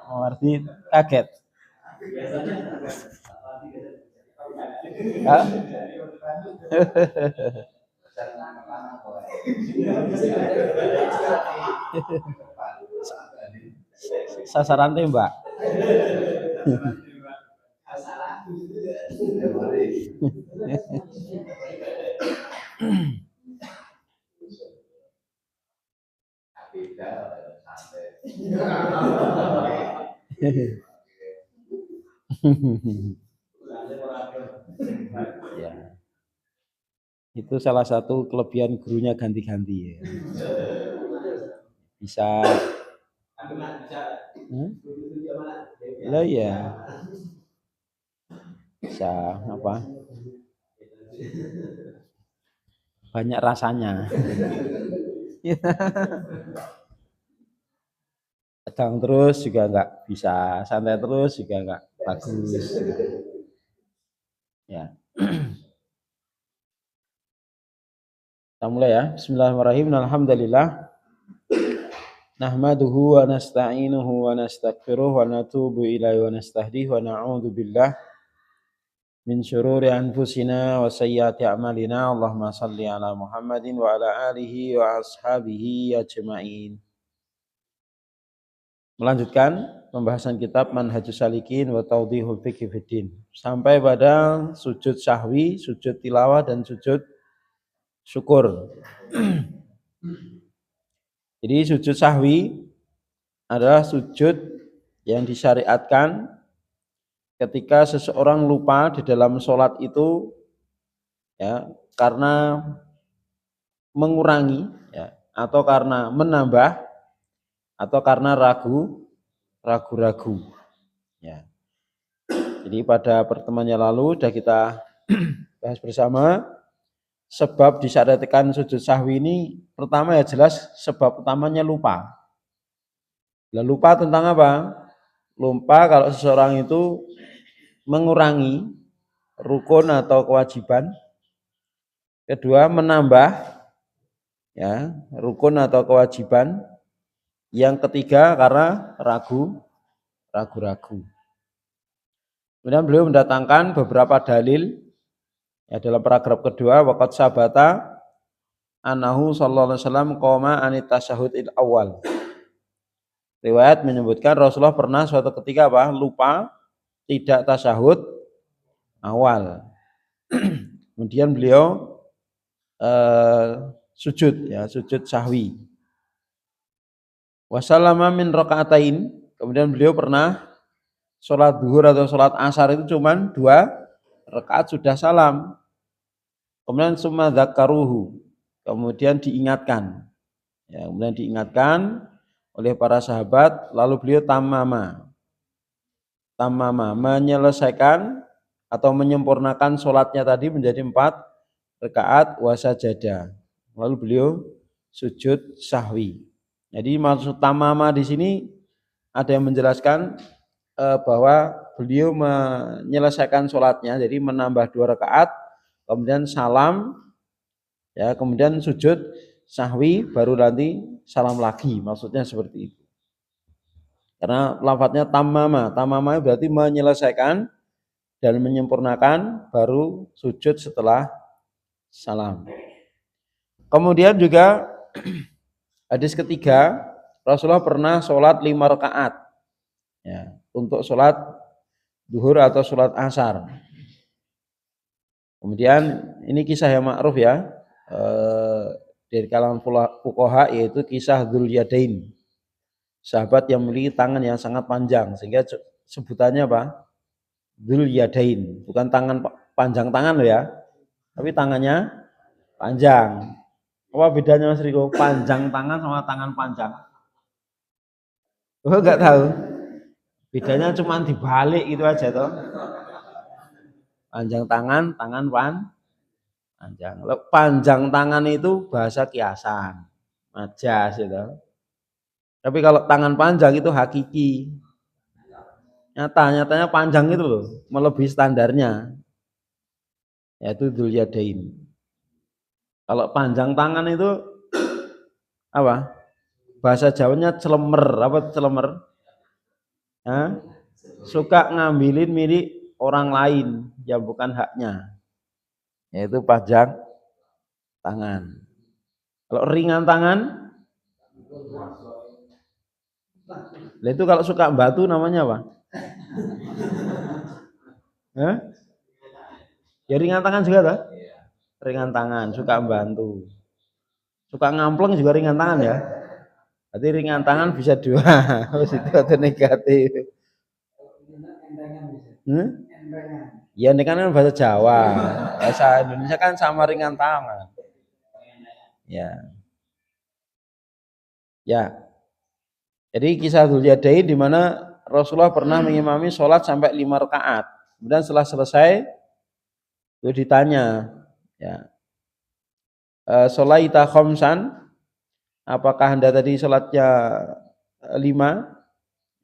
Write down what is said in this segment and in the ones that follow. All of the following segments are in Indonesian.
Oh, arti kaget. Hah? Sasaran tembak. Ya. Itu salah satu kelebihan gurunya ganti-ganti ya. Bisa. Lah ya. Bisa apa? Banyak rasanya. Tegang terus juga nggak bisa, santai terus juga nggak bagus. Ya. Kita mulai ya. Bismillahirrahmanirrahim. Alhamdulillah. Nahmaduhu wa nasta'inuhu wa nastaghfiruh wa natubu ilaihi wa nastahdihi wa na'udzu billah min syururi anfusina wa sayyiati a'malina. Allahumma shalli ala Muhammadin wa ala alihi wa ashabihi ajma'in. Melanjutkan pembahasan kitab Manhajus Salikin wa Tawdihul Fiqh Fiddin sampai pada sujud sahwi, sujud tilawah dan sujud syukur. Jadi sujud sahwi adalah sujud yang disyariatkan ketika seseorang lupa di dalam sholat itu ya karena mengurangi ya atau karena menambah atau karena ragu-ragu ya. Jadi pada pertemuan yang lalu sudah kita bahas bersama sebab disyariatkan sujud sahwi ini pertama ya jelas sebab utamanya lupa. Lah lupa tentang apa? Lupa kalau seseorang itu mengurangi rukun atau kewajiban. Kedua, menambah ya rukun atau kewajiban. Yang ketiga karena ragu-ragu. Kemudian beliau mendatangkan beberapa dalil ya dalam paragraf kedua, waqad sabata annahu sallallahu alaihi wasallam qoma anit tasyahhudil awal. Riwayat menyebutkan Rasulullah pernah suatu ketika apa? Lupa tidak tasyahud awal. Kemudian beliau sujud ya, sujud sahwi. Wasallama min rakaatain, kemudian beliau pernah sholat duhur atau sholat asar itu cuman 2 rakaat sudah salam. Kemudian summa dzakaruhu, kemudian diingatkan. Ya, kemudian diingatkan oleh para sahabat, lalu beliau tamama menyelesaikan atau menyempurnakan sholatnya tadi menjadi 4 rakaat wasajada. Lalu beliau sujud sahwi. Jadi maksud tamama di sini ada yang menjelaskan bahwa beliau menyelesaikan sholatnya, jadi menambah 2 rakaat, kemudian salam, ya, kemudian sujud sahwi, baru nanti salam lagi, maksudnya seperti itu. Karena lafadznya tamama berarti menyelesaikan dan menyempurnakan, baru sujud setelah salam. Kemudian juga hadis ketiga, Rasulullah pernah sholat 5 rakaat ya, untuk sholat duhur atau sholat asar. Kemudian ini kisah yang ma'ruf ya, dari kalangan fuqaha, yaitu kisah Dzul Yadain, sahabat yang memiliki tangan yang sangat panjang, sehingga sebutannya apa? Dzul Yadain, bukan tangan panjang tangan loh ya, tapi tangannya panjang. Apa bedanya Mas Riko? Panjang tangan sama tangan panjang? Oh, enggak tahu. Bedanya cuma dibalik itu aja toh. Panjang tangan, tangan panjang. Panjang tangan itu bahasa kiasan, majas itu. Tapi kalau tangan panjang itu hakiki. Nyatanya panjang itu loh, melebihi standarnya. Yaitu Dzul Yadain. Kalau panjang tangan itu apa? Bahasa Jawanya celemer, apa celemer? Hah? Suka ngambilin milik orang lain yang bukan haknya. Yaitu panjang tangan. Kalau ringan tangan, nah itu kalau suka batu namanya apa? Hah? Ya ringan tangan juga toh? Ringan tangan, suka membantu. Suka ngampleng juga ringan tangan ya. Berarti ringan tangan bisa 2, positif atau negatif. Ya ini kan bahasa Jawa. Bahasa Indonesia kan sama ringan tangan. Ya. Ya. Jadi kisah Dzul Yadain di mana Rasulullah pernah mengimami sholat sampai 5 rakaat. Kemudian setelah selesai itu ditanya, ya, sholaita khamsan, apakah Anda tadi sholatnya 5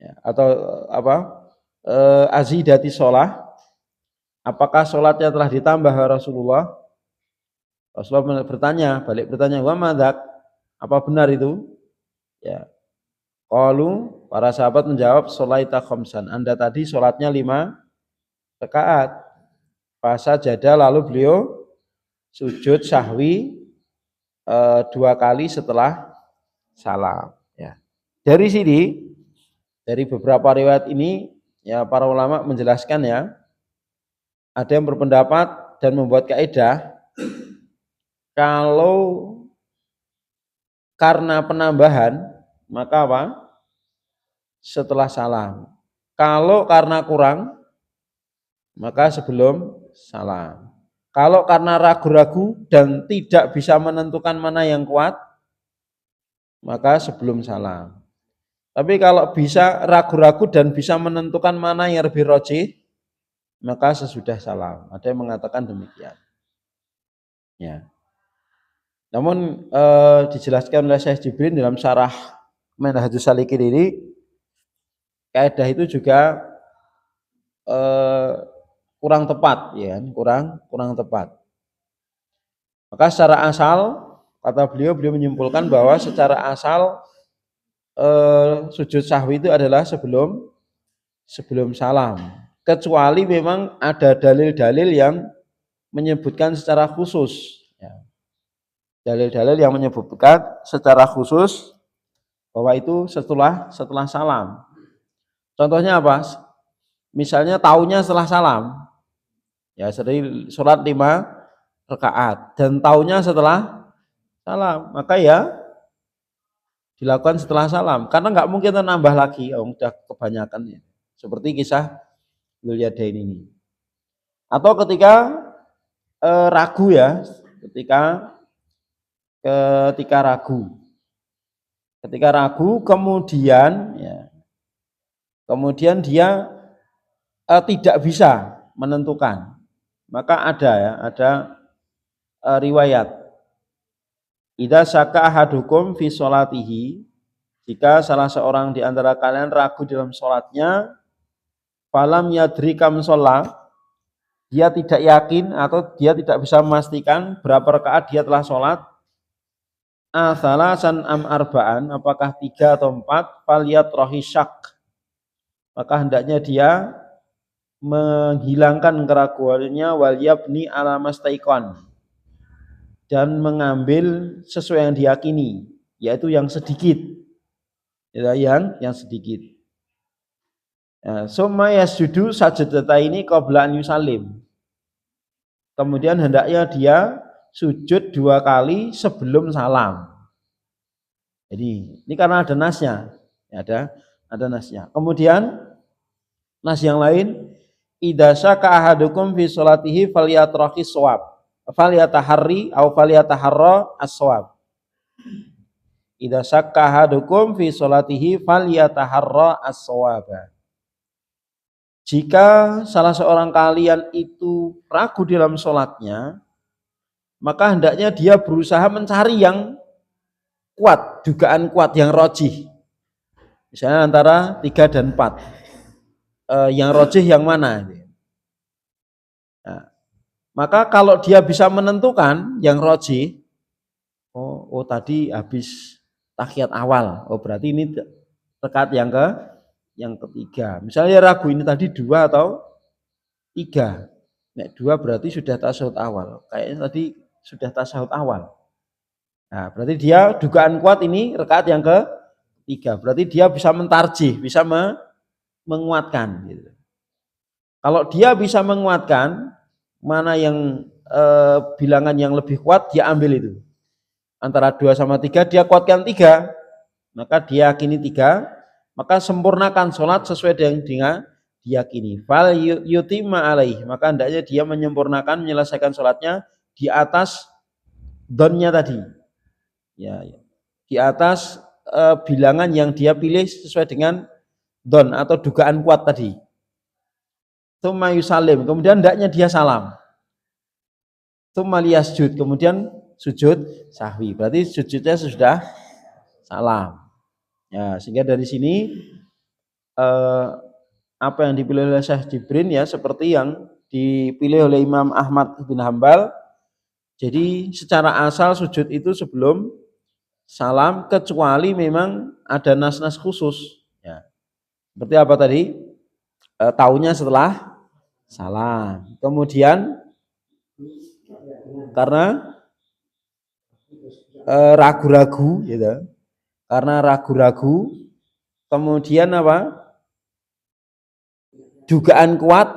ya, atau apa? Azidati sholah, apakah sholatnya telah ditambah Rasulullah? Rasulullah balik bertanya, wa madzak, apa benar itu? Ya. Qalu, para sahabat menjawab, sholaita khamsan, Anda tadi sholatnya 5 rakaat. Fasa jada, lalu beliau sujud sahwi 2 kali setelah salam. Ya. Dari sini, dari beberapa riwayat ini, ya para ulama menjelaskan ya, ada yang berpendapat dan membuat kaidah kalau karena penambahan maka apa? Setelah salam. Kalau karena kurang maka sebelum salam. Kalau karena ragu-ragu dan tidak bisa menentukan mana yang kuat, maka sebelum salam. Tapi kalau bisa ragu-ragu dan bisa menentukan mana yang lebih rajih, maka sesudah salam. Ada yang mengatakan demikian. Ya. Namun dijelaskan oleh Syekh Jibrin dalam syarah Manhajus Salikin ini, kaidah itu juga kurang tepat, ya kan? kurang tepat. Maka secara asal, kata beliau menyimpulkan bahwa secara asal sujud sahwi itu adalah sebelum salam. Kecuali memang ada dalil-dalil yang menyebutkan secara khusus. Ya. Dalil-dalil yang menyebutkan secara khusus bahwa itu setelah salam. Contohnya apa? Misalnya taunya setelah salam. Ya, sering sholat 5 rakaat dan taunya setelah salam, maka ya dilakukan setelah salam karena nggak mungkin nambah lagi, udah kebanyakan ya. Seperti kisah Dzul Yadain ini. Atau ketika ragu ya, ketika ragu kemudian ya, kemudian dia tidak bisa menentukan, maka ada riwayat idza syaka ahadukum fi sholatihi, jika salah seorang di antara kalian ragu dalam sholatnya, falam yadri kam sholat, dia tidak yakin atau dia tidak bisa memastikan berapa rakaat dia telah sholat, asalasan am arba'an, apakah 3 atau 4, faliyat rohisyak, maka hendaknya dia menghilangkan keraguannya, wal yabni ala mastaikon, dan mengambil sesuai yang diyakini, yaitu yang sedikit, ya, yang sedikit. Summa yasjudu sajdataini qabla an yusallim, kemudian hendaknya dia sujud 2 kali sebelum salam. Jadi ini karena ada nasnya, ada nasnya. Kemudian nas yang lain, idza syaka ahadukum fi sholatihi falyatraqis shawab, falyataharri au falyataharra as-shawab. Idza syakka ahadukum fi sholatihi falyataharra as-shawab. Jika salah seorang kalian itu ragu dalam sholatnya, maka hendaknya dia berusaha mencari yang kuat, dugaan kuat, yang rojih. Misalnya antara 3 dan 4. Yang rojih yang mana? Nah, maka kalau dia bisa menentukan yang rojih, oh tadi habis tahiyat awal, berarti ini rakaat yang ketiga. Misalnya ragu ini tadi 2 atau 3. Nek 2 berarti sudah tasyahud awal. Kayaknya tadi sudah tasyahud awal. Nah, berarti dia dugaan kuat ini rakaat yang ketiga. Berarti dia bisa mentarjih, bisa menguatkan gitu. Kalau dia bisa menguatkan mana yang bilangan yang lebih kuat, dia ambil itu. Antara 2 sama 3 dia kuatkan 3. Maka dia yakini 3, maka sempurnakan sholat sesuai dengan diyakini. Fal yutimma alaih, maka hendaknya dia menyempurnakan, menyelesaikan sholatnya di atas donnya tadi. Ya. Di atas bilangan yang dia pilih sesuai dengan don atau dugaan kuat tadi. Tsumma yusallim, kemudian hendaknya dia salam. Tsumma liyasjud, kemudian sujud sahwi. Berarti sujudnya sudah salam. Ya, sehingga dari sini apa yang dipilih oleh Syekh Jibrin ya seperti yang dipilih oleh Imam Ahmad bin Hambal. Jadi secara asal sujud itu sebelum salam, kecuali memang ada nas-nas khusus. Ya. Seperti apa tadi? Taunya setelah salam. Kemudian karena ragu-ragu, gitu. Karena ragu-ragu, kemudian apa? Dugaan kuat.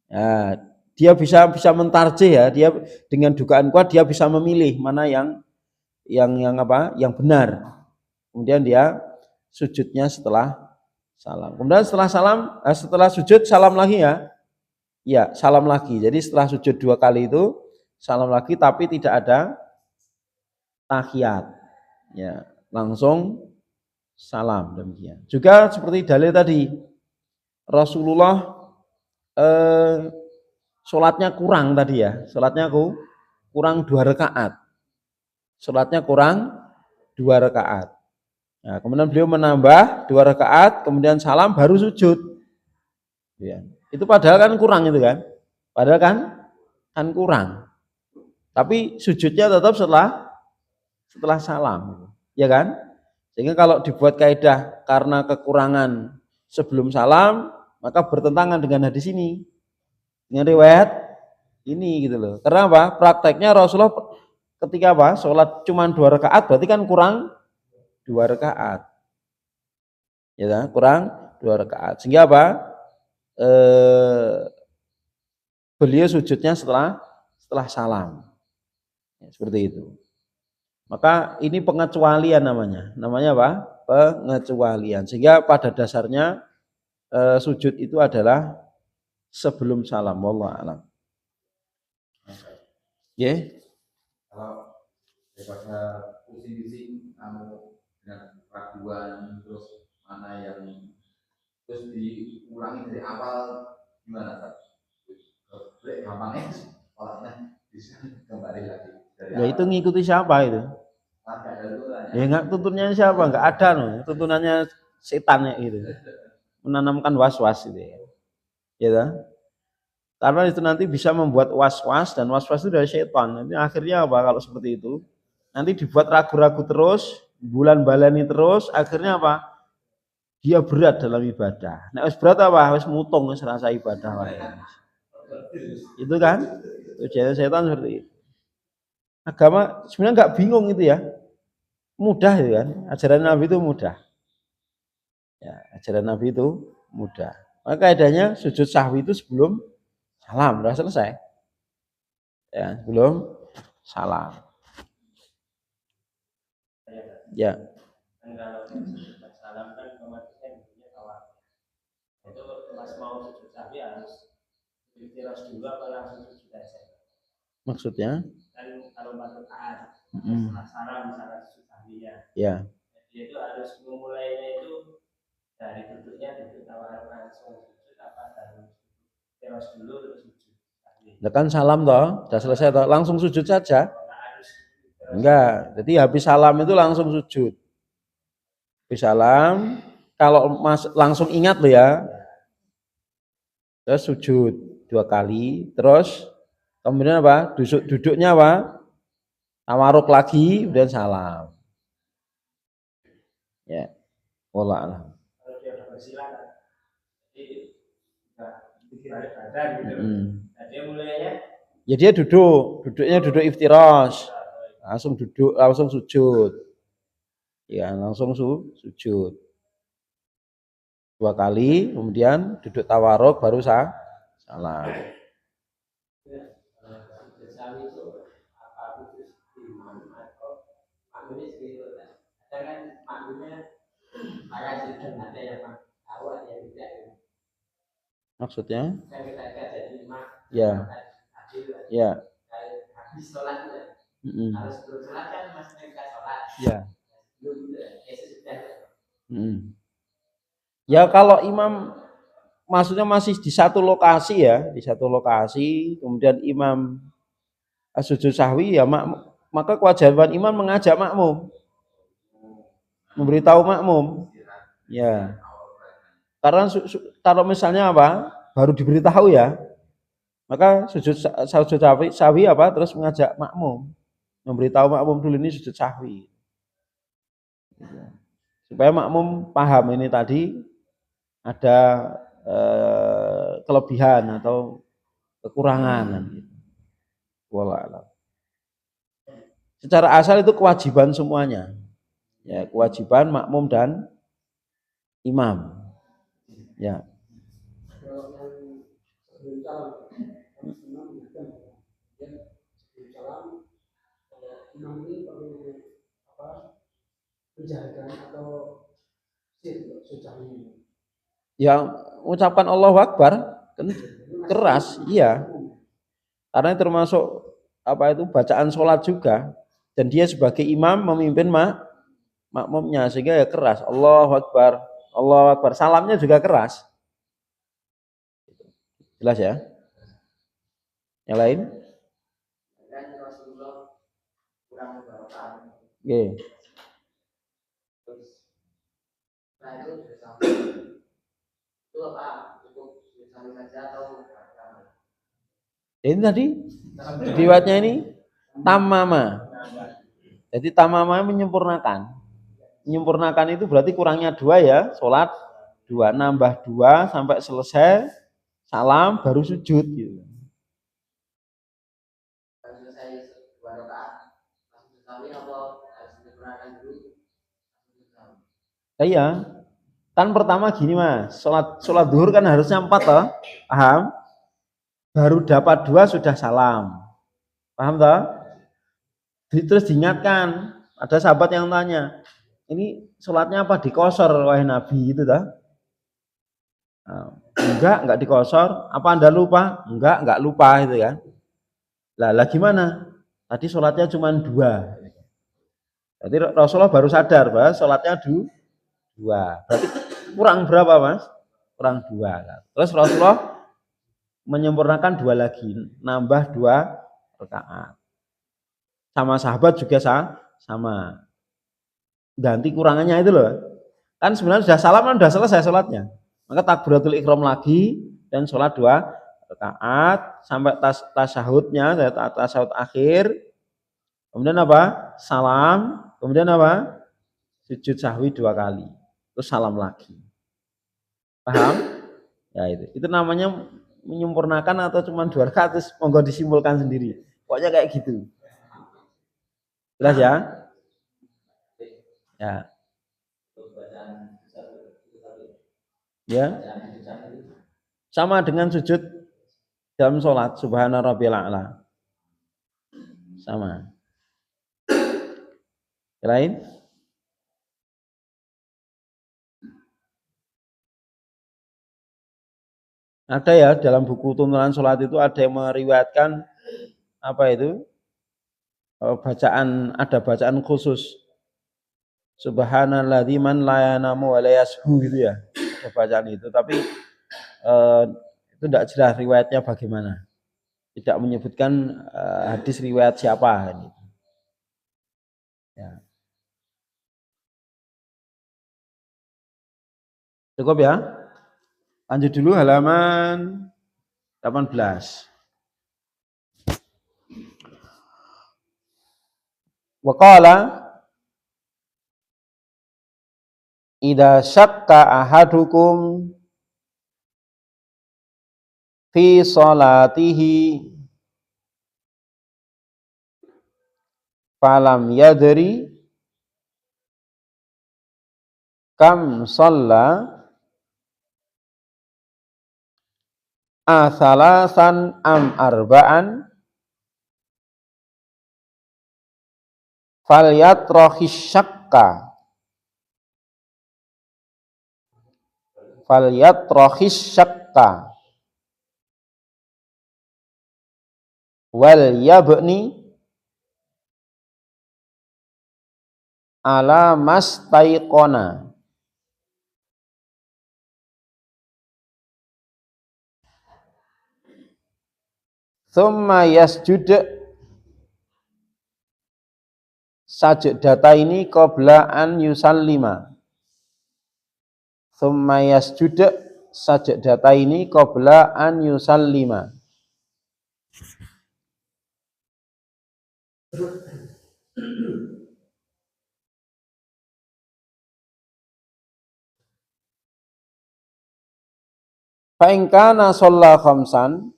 Ya, dia bisa mentarjih ya. Dia dengan dugaan kuat dia bisa memilih mana yang benar. Kemudian dia sujudnya setelah salam. Kemudian setelah sujud salam lagi ya. Ya, salam lagi. Jadi setelah sujud 2 kali itu salam lagi, tapi tidak ada tahiyat. Ya, langsung salam demikian. Juga seperti dalil tadi, Rasulullah sholatnya kurang tadi ya. Sholatnya kurang 2 rakaat. sholatnya kurang 2 rakaat. Nah, kemudian beliau menambah 2 rakaat, kemudian salam baru sujud. Ya. Itu padahal kan kurang itu kan. Padahal kan kurang. Tapi sujudnya tetap setelah salam, ya kan? Sehingga kalau dibuat kaidah karena kekurangan sebelum salam, maka bertentangan dengan hadis ini, dengan riwayat ini gitu loh. Karena apa? Prakteknya Rasulullah ketika apa? Sholat cuma 2 rakaat, berarti kan kurang 2 rakaat, ya kan? Kurang 2 rakaat. Sehingga apa? Beliau sujudnya setelah salam, ya, seperti itu. Maka ini pengecualian namanya. Namanya apa? Pengecualian. Sehingga pada dasarnya sujud itu adalah sebelum salam. Wallahu a'lam. Ya. Kalau daripada pusing-pusing kamu dengan keraguan terus mana yang terus diulangi dari awal gimana tak? Gampangnya orangnya bisa kembali lagi. Ya itu ngikuti siapa itu? Ya nggak, tuntunannya siapa? Nggak ada loh. Tuntunannya setan ya gitu. Menanamkan was-was itu ya. Ya, karena itu nanti bisa membuat was-was, dan was-was itu dari setan. Nanti akhirnya apa kalau seperti itu? Nanti dibuat ragu-ragu terus, bulan balani terus, akhirnya apa? Dia berat dalam ibadah. Nah, wis berat apa? Wis mutung wis rasa ibadah wae. Itu kan tujuan setan seperti itu. Agama sebenarnya nggak bingung itu ya. Mudah itu kan. Ajaran Nabi itu mudah. Ya, ajaran Nabi itu mudah. Maka kaidahnya sujud sahwi itu sebelum salam, udah selesai. Ya, sebelum salam. Ya. Kalau salam kan otomatisnya bunyinya tawaf. Itu pas mau sujud sahwi harus ikhtiras dulu apa langsung sujud aja? Maksudnya? Kan kalau 4 rakaat setelah salam misalnya sujud sahwinya. Ya. Jadi itu harus memulainya itu dari duduknya duduk tawaf langsung sujud apa dari ikhtiras dulu terus sujud. Nah, kan salam toh, sudah selesai toh, langsung sujud saja. Enggak, jadi habis salam itu langsung sujud. Habis salam, kalau langsung ingat loh ya, terus sujud 2 kali, terus kemudian apa? Duduknya apa? Tawaruk lagi, kemudian salam. Ya, wallah alam. Kalau dia udah bersilang, jadi pikirannya badan gitu. Nah, dia mulainya ya dia duduknya duduk iftiras, langsung duduk, langsung sujud, ya langsung sujud 2 kali, kemudian duduk tawaruk baru salam. Maksudnya? Ya. Ya. Habis sholat harus sholat kan masih tidak sholat. Ya. Ya kalau imam maksudnya masih di satu lokasi ya, di satu lokasi, kemudian imam sujud sahwi ya maka kewajiban imam mengajak makmum, memberitahu makmum. Ya. Karena kalau misalnya apa? Baru diberitahu ya, maka sujud sahwi apa? Terus mengajak makmum, memberitahu makmum dulu ini sujud sahwi, supaya makmum paham ini tadi ada kelebihan atau kekurangan. Wallah. Secara asal itu kewajiban semuanya, ya kewajiban makmum dan imam. Ya. Ya ucapan Allahu Akbar kan keras, iya. Karena termasuk apa itu bacaan sholat juga, dan dia sebagai imam memimpin makmumnya, sehingga ya keras. Allahu Akbar, Allahu Akbar. Salamnya juga keras. Jelas ya? Yang lain? kurang beberapa Nggih. terus nah itu sudah sampai itu apa cukup sampai saja atau Ini tadi riwayatnya ini tamama. Jadi tamama menyempurnakan. Menyempurnakan itu berarti kurangnya 2 ya, sholat 2, nambah 2 sampai selesai, salam baru sujud gitu. selesai 2 rakaat langsung sami apa harus dikurangkan dulu Iya. Kan pertama gini Mas, sholat duhur kan harusnya 4 toh. Paham? Baru dapat 2 sudah salam. Paham toh? Terus diingatkan, ada sahabat yang tanya, ini sholatnya apa dikosor wahai Nabi itu dah? Enggak dikosor. Apa Anda lupa? Enggak lupa itu kan. Lah gimana? Tadi sholatnya cuma 2. Jadi Rasulullah baru sadar bahwa sholatnya 2. Berarti kurang berapa Mas? Kurang 2. Terus Rasulullah menyempurnakan 2 lagi, nambah 2 rakaat. Sama sahabat juga sama. Ganti kurangannya itu loh. Kan sebenarnya sudah salam kan sudah selesai sholatnya. Maka takbiratul ihram lagi dan sholat 2 rakaat sampai tasyahudnya, tasyahud akhir. Kemudian apa? Salam. Kemudian apa? Sujud sahwi 2 kali. Terus salam lagi. Paham? Ya itu. Itu namanya menyempurnakan atau cuma 2 rakaat, terus monggo disimpulkan sendiri. Pokoknya kayak gitu. Jelas ya? Ya. Ya. Sama dengan sujud dalam sholat subhana rabbiyal a'la. Sama. Lain? Ada ya dalam buku tuntunan sholat itu ada yang meriwayatkan apa itu ada bacaan khusus subhanalladzi man la yanamu wa la yashu gitu ya, ada bacaan itu, tapi itu tidak jelas riwayatnya bagaimana, tidak menyebutkan hadis riwayat siapa gitu. Ya. Cukup ya, lanjut dulu halaman 18. Waqala idza syakka ahadukum fi salatihi falam yadri kam shalla asalasan am arba'an falyatrahis syakka wal yabni ala mastaiqona. Thumma yasjud sajdata ini qabla an yusallima. Thumma yasjud sajdata ini qabla an yusallima. Fa in kana shalla khamsan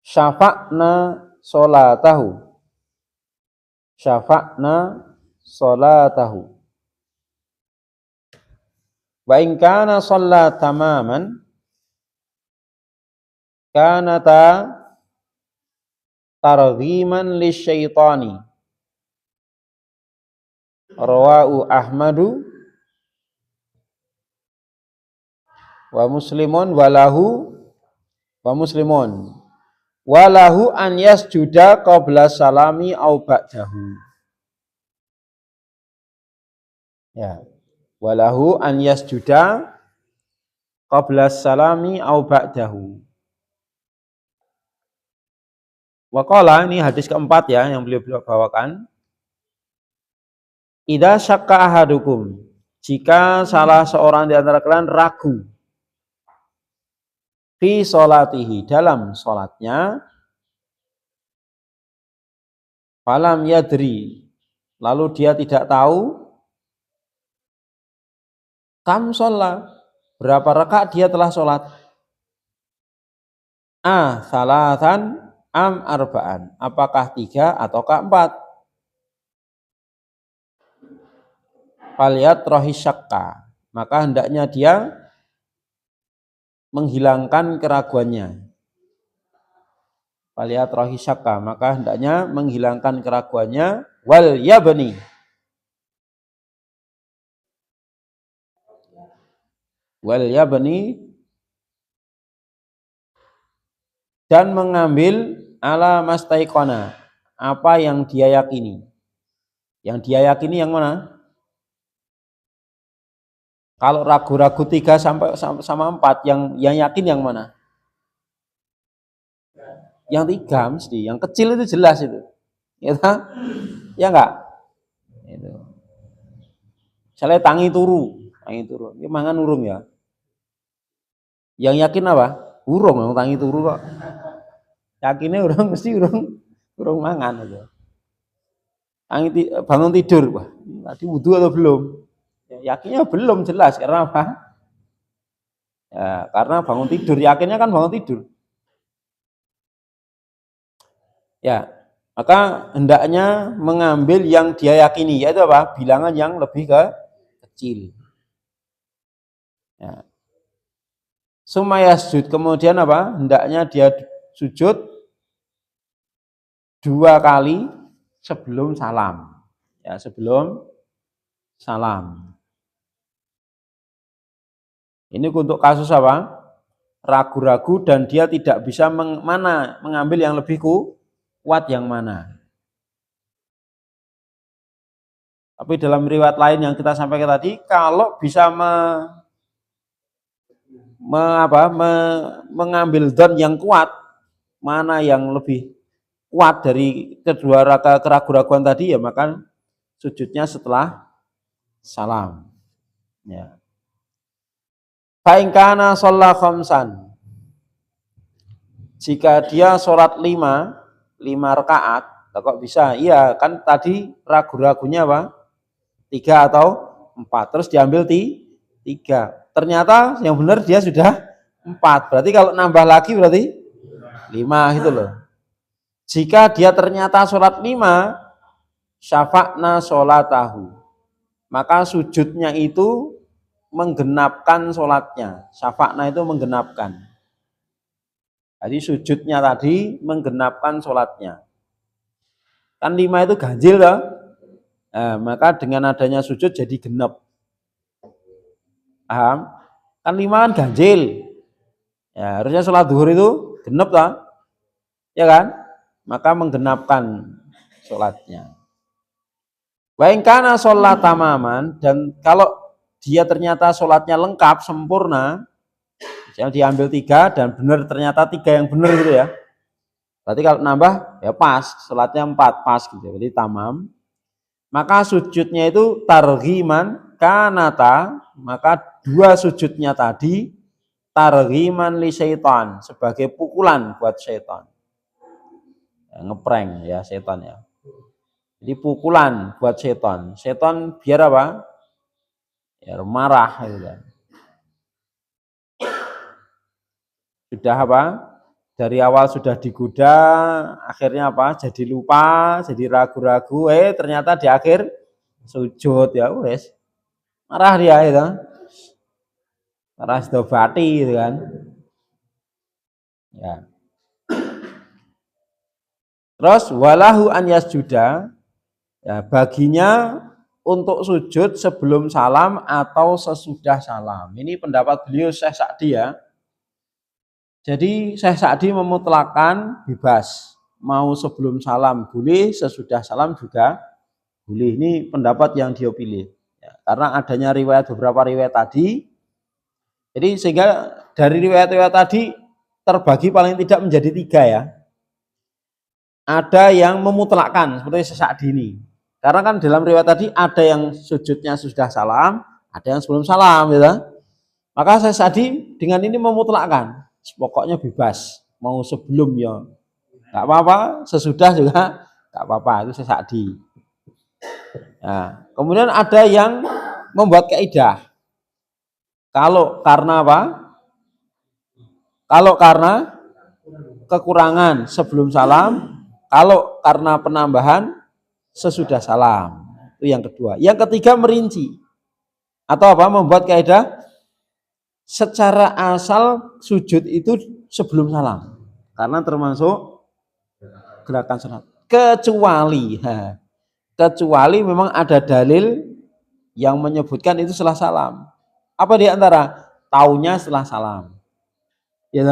syafa'na sholatahu wa in kana shalla tamaman kanata targhiman lisyaitani. Rawahu Ahmadu wa Muslimun walahu an yasjuda qabla salami au ba'dahu. Ya. Walahu an yasjuda qabla salami au ba'dahu. Waqala, ini hadis keempat ya yang beliau bawakan. Idza syakka ahadukum, jika salah seorang di antara kalian ragu fi sholatihi, dalam sholatnya, falam yadri, lalu dia tidak tahu, kam sholat, berapa rakaat dia telah sholat, salatan am arba'an, apakah 3 ataukah 4. Faliyat rohi syakka, maka hendaknya dia menghilangkan keraguannya. Faliyat rohi syakka, maka hendaknya menghilangkan keraguannya. Wal yabni, dan mengambil ala mastaiqona, apa yang dia yakini. Yang dia yakini yang mana? Kalau ragu-ragu 3 sampai sama 4, yang yakin yang mana? Yang 3 mesti, yang kecil itu jelas itu. Ya, ya enggak? Itu. Misalnya tangi turu. Ini mangan urung ya. Yang yakin apa? Urung, yang tangi turu kok. Yakinnya urung, mesti urung mangan itu. Bangun tidur, wah, tadi wudu atau belum? Yakinnya belum jelas, karena apa? Ya, karena bangun tidur, yakinnya kan bangun tidur. Ya, maka hendaknya mengambil yang dia yakini, yaitu apa? Bilangan yang lebih kecil. Ya. Sumayasjud, kemudian apa? Hendaknya dia sujud 2 kali sebelum salam. Ya, sebelum salam. Ini untuk kasus apa? Ragu-ragu dan dia tidak bisa mengambil yang lebih kuat yang mana. Tapi dalam riwayat lain yang kita sampaikan tadi, kalau bisa mengambil dzon yang kuat, mana yang lebih kuat dari kedua keraguan tadi, ya maka sujudnya setelah salam. Ya. Fa in kana shalla khamsan, jika dia sholat 5 rakaat, kok bisa? Iya, kan tadi ragu-ragunya apa? 3 atau 4, terus diambil 3. Ternyata yang benar dia sudah 4. Berarti kalau nambah lagi berarti 5 gitu loh. Jika dia ternyata sholat 5, syafa'na sholatahu, maka sujudnya itu menggenapkan sholatnya. Syafa'na itu menggenapkan. Jadi sujudnya tadi menggenapkan sholatnya. Kan 5 itu ganjil loh. Nah, maka dengan adanya sujud jadi genap. Paham? Kan 5 kan ganjil. Ya, harusnya sholat zuhur itu genap lah. Ya kan? Maka menggenapkan sholatnya. Wa in kana sholat tamaman, dan kalau dia ternyata sholatnya lengkap, sempurna, misalnya diambil 3 dan benar ternyata 3 yang benar gitu ya. Berarti kalau nambah ya pas, sholatnya 4 pas gitu. Jadi tamam. Maka sujudnya itu targhiman kanata, maka 2 sujudnya tadi targhiman li syaitan, sebagai pukulan buat syaitan. Ya, ngeprank ya syaitan ya. Jadi pukulan buat syaitan. Syaitan biar apa? Ya marah gitu kan. Sudah apa? Dari awal sudah digoda, akhirnya apa? Jadi lupa, jadi ragu-ragu, ternyata di akhir sujud ya wes. Marah dia itu. Marah sedobati gitu kan. Ya. Terus walahu an yasjuda, ya baginya untuk sujud sebelum salam atau sesudah salam. Ini pendapat beliau Syekh Sa'di ya. Jadi Syekh Sa'di memutlakkan bebas. Mau sebelum salam boleh, sesudah salam juga boleh. Ini pendapat yang dia pilih. Ya, karena adanya beberapa riwayat tadi. Jadi sehingga dari riwayat-riwayat tadi terbagi paling tidak menjadi 3 ya. ada yang memutlakkan seperti sesak dini. Karena kan dalam riwayat tadi ada yang sujudnya sudah salam, ada yang sebelum salam, gitu. Maka saya Sa'di dengan ini memutlakkan, pokoknya bebas, mau sebelum ya nggak apa-apa, sesudah juga nggak apa-apa, itu saya Sa'di. Nah, kemudian ada yang membuat kaidah. Kalau karena apa? Kalau karena kekurangan sebelum salam, kalau karena penambahan sesudah salam. Itu yang kedua. Yang ketiga merinci. Atau apa? Membuat kaidah secara asal sujud itu sebelum salam. Karena termasuk gerakan salat. Kecuali memang ada dalil yang menyebutkan itu setelah salam. Apa di antara? Taunya setelah salam. Ya,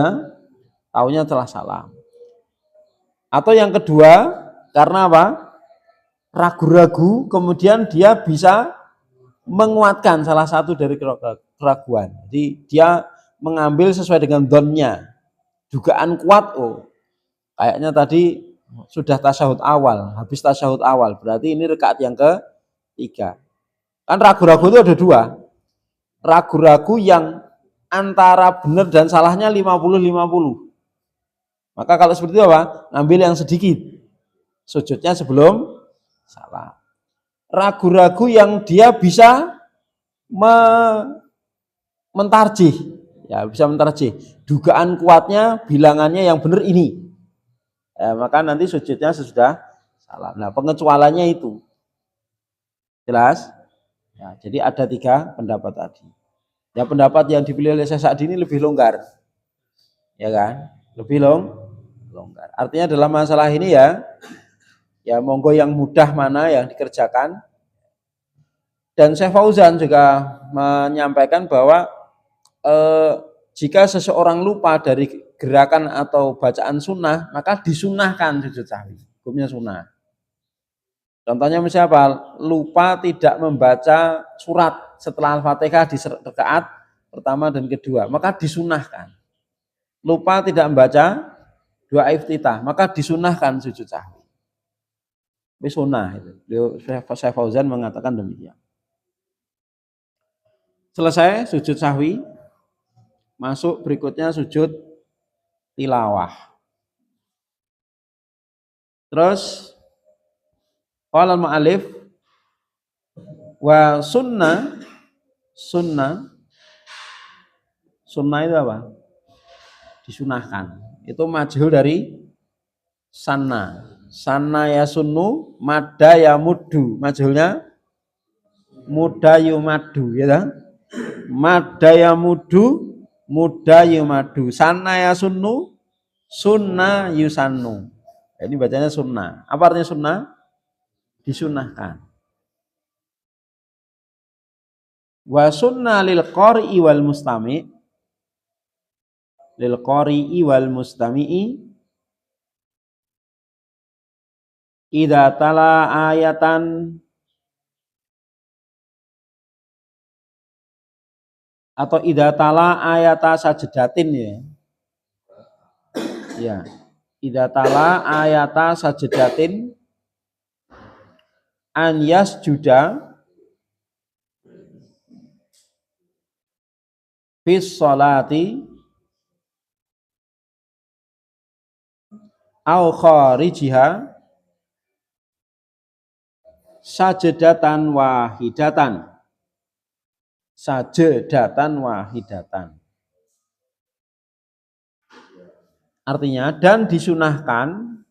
taunya setelah salam. Atau yang kedua, karena apa? Ragu-ragu, kemudian dia bisa menguatkan salah satu dari keraguan. Jadi dia mengambil sesuai dengan donnya. Dugaan kuat, oh kayaknya tadi sudah tasyahud awal, habis tasyahud awal, berarti ini rakaat yang ketiga. Kan ragu-ragu itu ada dua. Ragu-ragu yang antara benar dan salahnya 50-50. Maka kalau seperti itu apa? Ngambil yang sedikit. Sujudnya sebelum salam. Ragu-ragu yang dia bisa mentarjih. Ya, bisa mentarjih. Dugaan kuatnya, bilangannya yang benar ini. Ya, maka nanti sujudnya sesudah salam. Nah, pengecualiannya itu. Jelas? Ya, jadi ada 3 pendapat tadi. Ya, pendapat yang dipilih oleh Syekh Sa'di ini lebih longgar. Ya kan? Lebih longgar. Artinya dalam masalah ini ya monggo yang mudah mana yang dikerjakan. Dan Syekh Fauzan juga menyampaikan bahwa jika seseorang lupa dari gerakan atau bacaan sunnah, maka disunahkan sujud sahwi. Hukumnya sunnah. Contohnya misalnya apa? Lupa tidak membaca surat setelah Al-Fatihah di rakaat pertama dan kedua, maka disunahkan. Lupa tidak membaca doa iftitah, maka disunahkan sujud sahwi. Ini sunnah itu. Syekh Fauzan mengatakan demikian. Selesai sujud sahwi, masuk berikutnya sujud tilawah. Terus qala al-mu'allif wa sunnah itu apa? Disunahkan. Itu majhul dari sanna ya sunnu madda ya muddu. Majhulnya muda yumadu, ya kan? Madda ya muddu muda yumadu. Sanna ya sunnu sunna yusannu. Ini bacanya sunnah. Apa artinya sunnah? Disunahkan. Wa sunna lil qari'i wal mustami' lil qari'i wal mustami'i idza tala ayatan atau idza tala ayata sajdatin ya. Ya. Idza tala ayata sajdatin an yasjuda fis sholati au kharijiha sajdatan wahidatan. Artinya dan disunahkan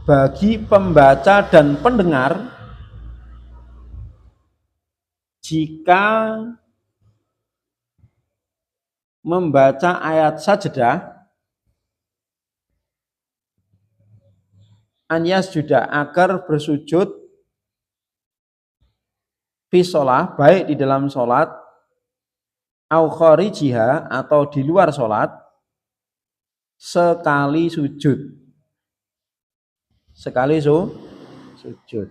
bagi pembaca dan pendengar jika membaca ayat sajdah anyas juga agar bersujud fi sholat, baik di dalam sholat au kharijiha atau di luar sholat sekali sujud. Sujud.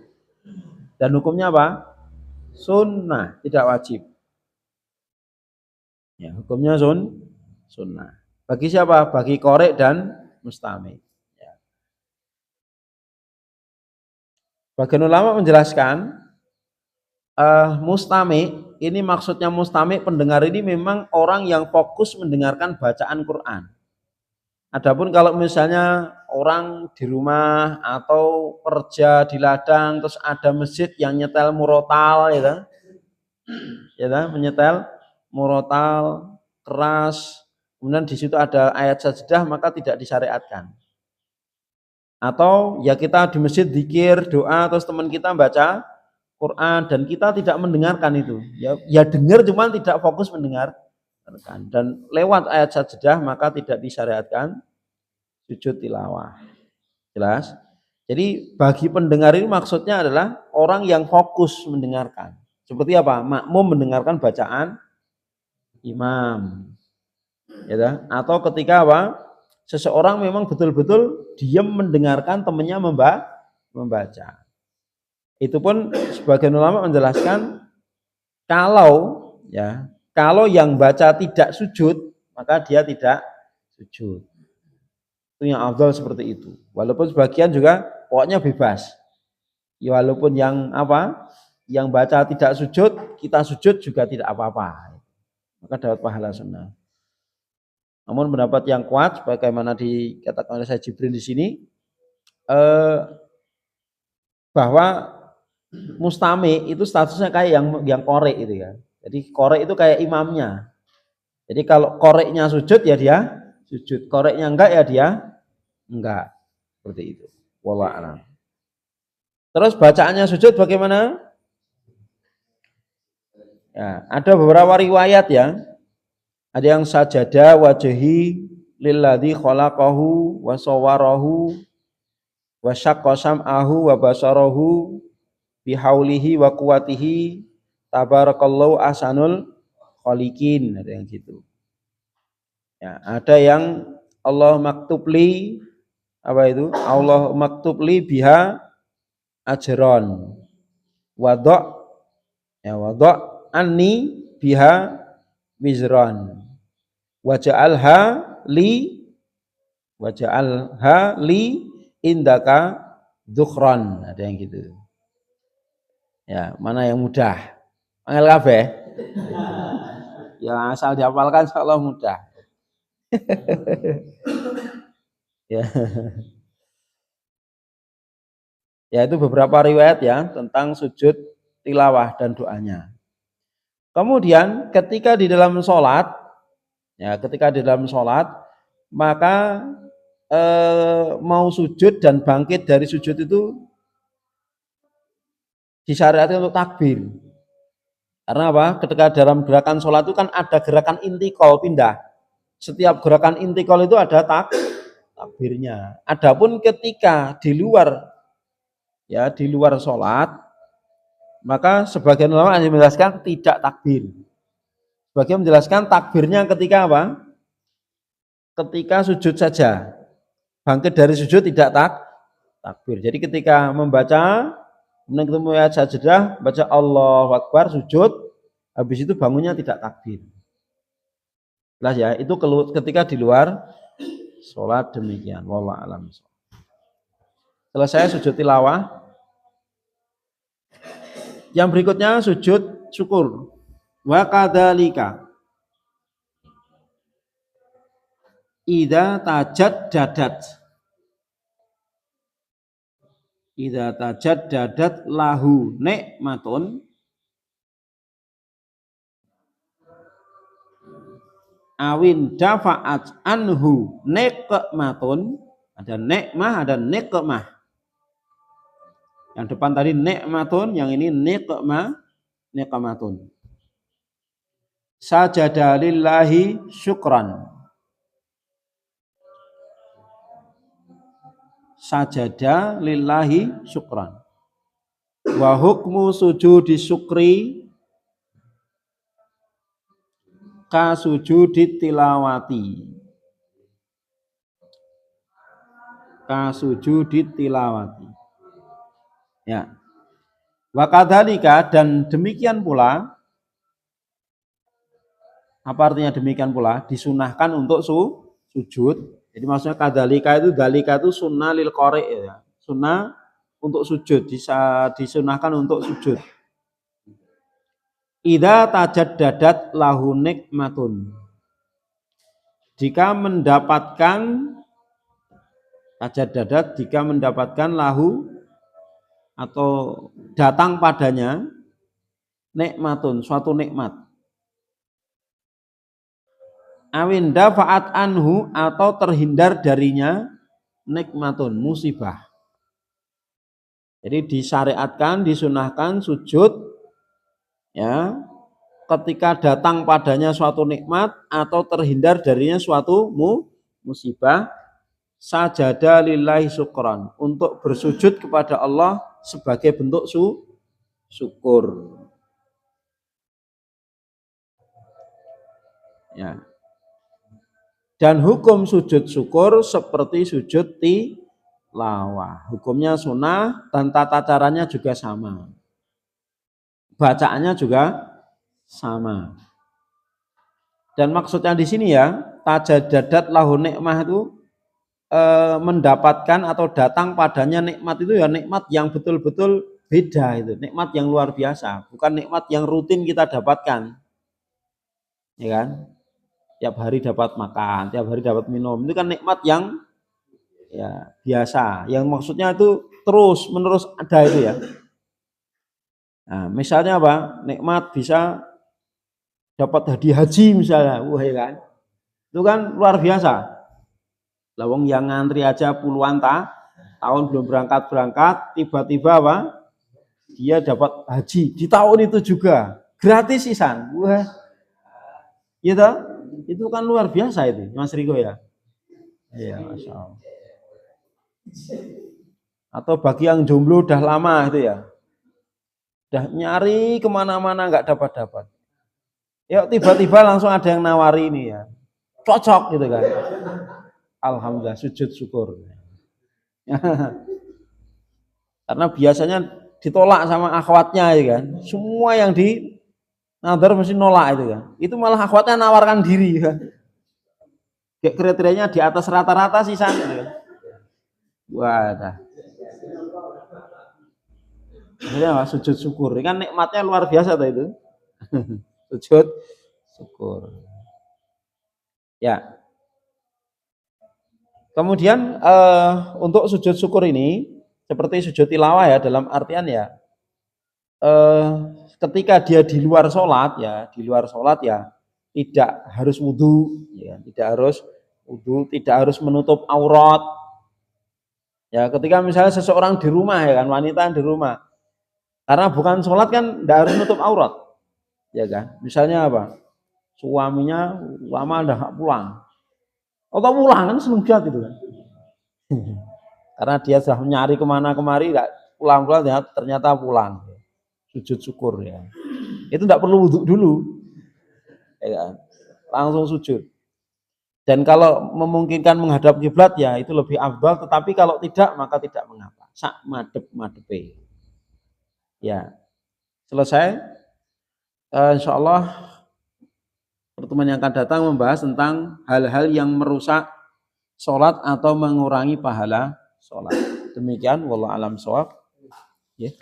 Dan hukumnya apa? Sunnah, tidak wajib. Ya, hukumnya sunnah. Bagi siapa? Bagi korek dan mustami. Ya. Bagian ulama menjelaskan mustami ini maksudnya mustami pendengar ini memang orang yang fokus mendengarkan bacaan Quran. Adapun kalau misalnya orang di rumah atau kerja di ladang terus ada masjid yang nyetel murotal menyetel murotal keras, kemudian di situ ada ayat sajadah maka tidak disyariatkan. Atau ya kita di masjid zikir, doa terus teman kita baca Quran dan kita tidak mendengarkan itu. Ya dengar cuman tidak fokus mendengarkan. Dan lewat ayat sajadah maka tidak disyariatkan sujud tilawah. Jelas? Jadi bagi pendengar ini maksudnya adalah orang yang fokus mendengarkan. Seperti apa? Makmum mendengarkan bacaan imam. Ya, atau ketika apa? Seseorang memang betul-betul diam mendengarkan temannya membaca. Itu pun sebagian ulama menjelaskan kalau yang baca tidak sujud maka dia tidak sujud. Itu yang afdal seperti itu. Walaupun sebagian juga pokoknya bebas. Ya walaupun yang baca tidak sujud, kita sujud juga tidak apa-apa. Maka dapat pahala sunnah. Namun pendapat yang kuat sebagaimana dikatakan oleh Syekh Jibril di sini bahwa mustami itu statusnya kayak yang korek itu ya. Jadi korek itu kayak imamnya. Jadi kalau koreknya sujud ya dia sujud, koreknya enggak ya dia enggak. Seperti itu. Wallahu a'lam. Terus bacaannya sujud bagaimana? Ya, ada beberapa riwayat ya. Ada yang sajada wajhi lilladzi khalaqahu wa sawwarahu wa syaqqa sam'ahu wa basarahu bihaulihi wa quwatihi tabarakallahu ahsanul khaliqin, ada yang gitu. Ya, ada yang Allah maktubli Allah maktubli biha ajron wadok anni biha mizron waja'alha li indaka dhukhran, ada yang gitu. Ya, mana yang mudah? Angel kabeh. Ya asal dihafalkan insyaallah mudah. Ya. Ya itu beberapa riwayat ya tentang sujud tilawah dan doanya. Kemudian ketika di dalam sholat maka mau sujud dan bangkit dari sujud itu disyariatkan untuk takbir. Karena apa? Ketika dalam gerakan sholat itu kan ada gerakan intikal pindah. Setiap gerakan intikal itu ada takbirnya. Adapun ketika di luar sholat, maka sebagian ulama menjelaskan tidak takbir. Sebagian menjelaskan takbirnya ketika apa? Ketika sujud saja. Bangkit dari sujud tidak takbir. Jadi ketika membaca kemudian ketemu ayat sajadah, baca Allahu Akbar, sujud, habis itu bangunnya tidak takbir. Jelas ya, itu ketika di luar sholat demikian. Wallahu a'lam. Selesai sujud tilawah. Yang berikutnya sujud syukur. Wa kadzalika idza tajaddadat lahu nikmatun awin dafa'at anhu nikmatun, ada nikmah ada nikmah. Yang depan tadi nikmatun, yang ini nikmatun. Sajada lillahi syukran. Sajada lillahi syukran. Wa hukmu sujudi syukri ka sujudi tilawati. Ya. Wa kadzalika, dan demikian pula. Apa artinya demikian pula? Disunahkan untuk sujud. Jadi maksudnya kadzalika itu dalika itu sunnah lil qari ya. Sunnah untuk sujud, disunahkan untuk sujud. Idza tajaddadat lahu nikmatun. Jika mendapatkan tajaddadat, jika mendapatkan lahu atau datang padanya nikmatun, suatu nikmat. Awin dafa'at anhu, atau terhindar darinya nikmatun, musibah. Jadi disyariatkan, disunahkan sujud ya ketika datang padanya suatu nikmat atau terhindar darinya suatu musibah. Sajada lillahi syukran, untuk bersujud kepada Allah sebagai bentuk syukur. Ya. Dan hukum sujud syukur seperti sujud tilawah. Hukumnya sunnah dan tata caranya juga sama. Bacaannya juga sama. Dan maksudnya di sini ya, tajaddadat lahu nikmah itu mendapatkan atau datang padanya nikmat itu ya nikmat yang betul-betul beda itu, nikmat yang luar biasa, bukan nikmat yang rutin kita dapatkan. Ya kan? Tiap hari dapat makan, tiap hari dapat minum, itu kan nikmat yang ya biasa, yang maksudnya itu terus menerus ada itu ya. Nah, misalnya apa? Nikmat bisa dapat hadiah haji misalnya, wah ya kan? Itu kan luar biasa. Lawang yang ngantri aja puluhan tahun belum berangkat, tiba-tiba apa? Dia dapat haji di tahun itu juga, gratis isan. Wah. Gitu? Itu kan luar biasa itu, Mas Riko ya. Iya, Masya Allah. Atau bagi yang jomblo udah lama itu ya, udah nyari kemana-mana nggak dapat. Ya tiba-tiba langsung ada yang nawari ini ya, cocok gitu kan. Alhamdulillah, sujud syukur. Karena biasanya ditolak sama akhwatnya ya kan. Semua yang di nadar mesti nolak itu kan. Itu malah akhwatnya nawarkan diri kan. Kayak kriterianya di atas rata-rata sih sana gitu kan. Wah, akhirnya sujud syukur. Kan nikmatnya luar biasa tuh itu. Sujud syukur. Ya. Kemudian untuk sujud syukur ini seperti sujud tilawah ya, dalam artian ya ketika dia di luar sholat ya tidak harus wudhu, ya, tidak harus menutup aurat. Ya, ketika misalnya seseorang di rumah ya kan, wanita di rumah, karena bukan sholat kan tidak harus menutup aurat, ya kan. Misalnya apa? Suaminya lama udah gak pulang, atau pulang kan seneng banget itu kan. Karena dia sudah nyari kemana kemari nggak pulang ya, ternyata pulang. Sujud syukur ya. Itu tidak perlu wudhu dulu, ya kan? Langsung sujud. Dan kalau memungkinkan menghadap kiblat ya itu lebih afdal. Tetapi kalau tidak maka tidak mengapa. Sak madep-madepe. Ya, selesai. Insya Allah pertemuan yang akan datang membahas tentang hal-hal yang merusak sholat atau mengurangi pahala sholat. Demikian, wallahu alam shawab. Ya.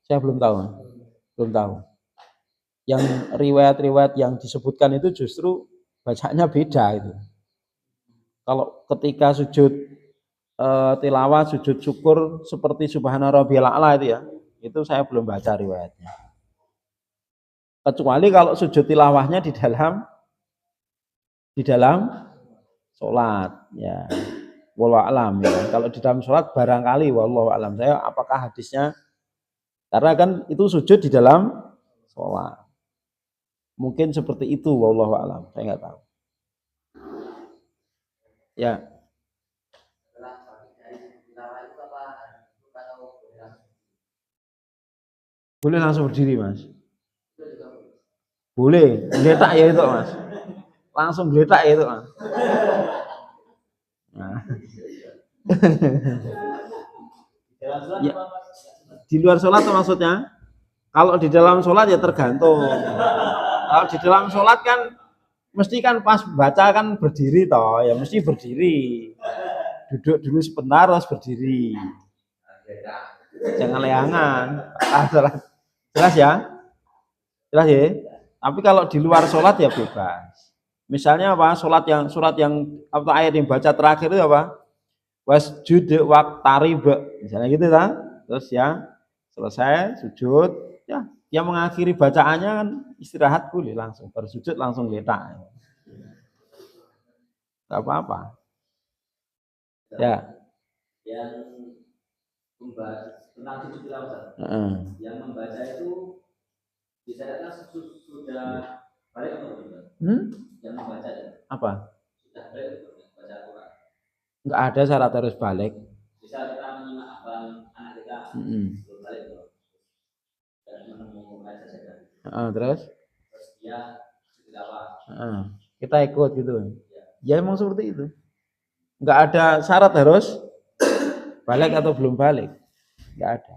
Saya belum tahu. Yang riwayat-riwayat yang disebutkan itu justru bacanya beda itu. Kalau ketika sujud tilawah, sujud syukur seperti Subhana Rabbiyal A'la itu ya, itu saya belum baca riwayatnya. Kecuali kalau sujud tilawahnya di dalam sholat ya. Wallahu alam ya. Kalau di dalam sholat barangkali wallahu alam. Saya apakah hadisnya, karena kan itu sujud di dalam sholat. Mungkin seperti itu wallahu alam. Saya nggak tahu. Ya. Boleh langsung berdiri, Mas. Boleh, geletak ya itu, Mas. Langsung geletak ya itu, Mas. Nah. Ya. Di luar sholat maksudnya? Kalau di dalam sholat ya tergantung. Kalau di dalam sholat kan mesti kan pas baca kan berdiri toh, ya mesti berdiri. Duduk dulu sebentar terus berdiri. Jangan leangan. Jelas ya? Jelas ya? Tapi kalau di luar sholat ya bebas. Misalnya apa? Surat yang atau ayat yang baca terakhir itu apa? Wasjud waqtarib. Misalnya gitu kan. Terus ya selesai sujud, ya yang mengakhiri bacaannya kan istirahat boleh langsung bersujud langsung letak. Enggak apa-apa. Ya. Yang membahas tentang sujud tilawah. Yang membaca itu bisa sudah balik atau belum? Yang membaca apa? Sudah balik baca Al-Quran. Enggak ada syarat harus balik. Bisa kita menyimak abang anak kita belum balik belum? Dan menemukan baca saja. Terus dia tilawah. Kita ikut gitu. Ya emang seperti itu. Enggak ada syarat harus balik atau belum balik. Enggak ada.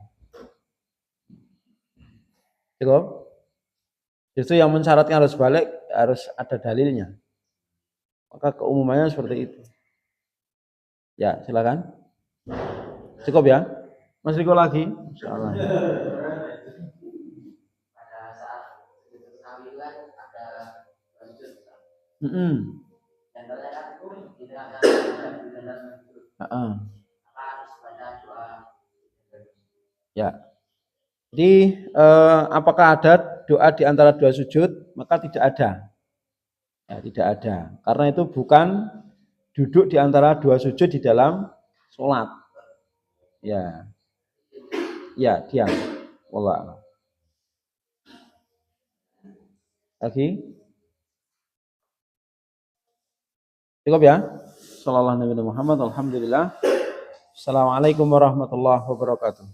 Cukup? Justru yang mensyaratkan harus balik harus ada dalilnya. Maka keumumannya seperti itu. Ya, silakan. Cukup ya? Mas Riko lagi? Insyaallah. Pada saat tahlilan ada sujud. Dan ternyata itu tidak ada harus baca doa. Ya. Jadi apakah ada doa di antara dua sujud? Maka tidak ada. Ya, tidak ada. Karena itu bukan duduk di antara dua sujud di dalam sholat. Ya. Ya, diam. Wallah. Lagi? Cukup ya? Sallallahu alaihi Muhammad. Alhamdulillah. Assalamualaikum warahmatullahi wabarakatuh.